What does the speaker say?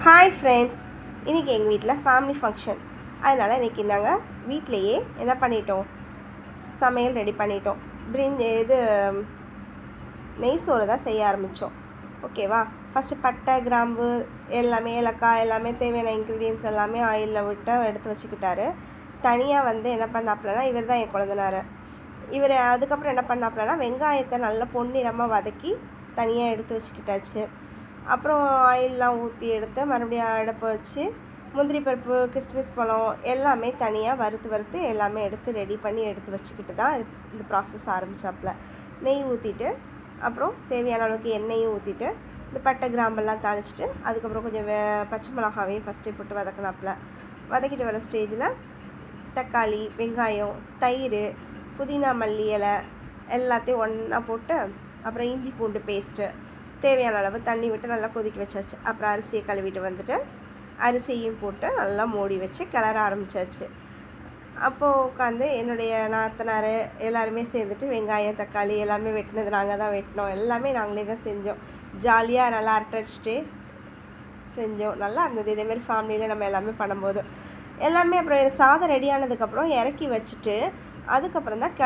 Hi friends, இன்றைக்கி எங்கள் வீட்டில் ஃபேமிலி ஃபங்க்ஷன். அதனால் இன்றைக்கி நாங்கள் வீட்டிலையே என்ன பண்ணிட்டோம், சமையல் ரெடி பண்ணிட்டோம். நெய் சோறு தான் செய்ய ஆரம்பித்தோம். ஓகேவா? ஃபஸ்ட்டு பட்டை, கிராம்பு எல்லாமே, ஏலக்காய் எல்லாமே தேவையான இன்க்ரீடியன்ஸ் எல்லாமே ஆயிலில் விட்டு எடுத்து வச்சுக்கிட்டாரு. தனியாக என்ன பண்ணாப்புலனா, இவர் தான் என் குழந்தனார். இவர் அதுக்கப்புறம் என்ன பண்ணாப்புலனா, வெங்காயத்தை நல்லா பொன்னிறமாக வதக்கி தனியாக எடுத்து வச்சுக்கிட்டாச்சு. அப்புறம் ஆயிலெலாம் ஊற்றி எடுத்து மறுபடியும் அடுப்பை வச்சு முந்திரி பருப்பு, கிஸ்மிஸ் பழம் எல்லாமே தனியாக வறுத்து எல்லாமே எடுத்து ரெடி பண்ணி எடுத்து வச்சுக்கிட்டு தான் இந்த ப்ராசஸ் ஆரம்பித்தாப்புல. நெய் ஊற்றிட்டு அப்புறம் தேவையான அளவுக்கு எண்ணெயும் ஊற்றிட்டு இந்த பட்டை கிராம்பெல்லாம் தாளிச்சிட்டு அதுக்கப்புறம் கொஞ்சம் பச்சை மிளகாவையும் ஃபஸ்ட்டு போட்டு வதக்கினாப்புல. வதக்கிட்டு வர ஸ்டேஜில் தக்காளி, வெங்காயம், தயிர், புதினா, மல்லி இலை எல்லாத்தையும் ஒன்றா போட்டு அப்புறம் இஞ்சி பூண்டு பேஸ்ட்டு தேவையான அளவு தண்ணி விட்டு நல்லா கொதிக்க வச்சாச்சு. அப்புறம் அரிசியை கழுவிட்டு வந்துட்டு அரிசியும் போட்டு நல்லா மூடி வச்சு கிளற ஆரம்பித்தாச்சு. அப்போது உட்காந்து என்னுடைய நாத்தனார் எல்லாருமே சேர்ந்துட்டு வெங்காயம், தக்காளி எல்லாமே வெட்டினது நாங்கள் தான் வெட்டினோம். எல்லாமே நாங்களே தான் செஞ்சோம். ஜாலியாக நல்லா அரட்டடிச்சிட்டு செஞ்சோம். நல்லா இருந்தது. இதேமாரி ஃபேமிலியில் நம்ம எல்லாமே பண்ணும்போது எல்லாமே. அப்புறம் சாதம் ரெடி ஆனதுக்கப்புறம் இறக்கி வச்சுட்டு அதுக்கப்புறம் தான்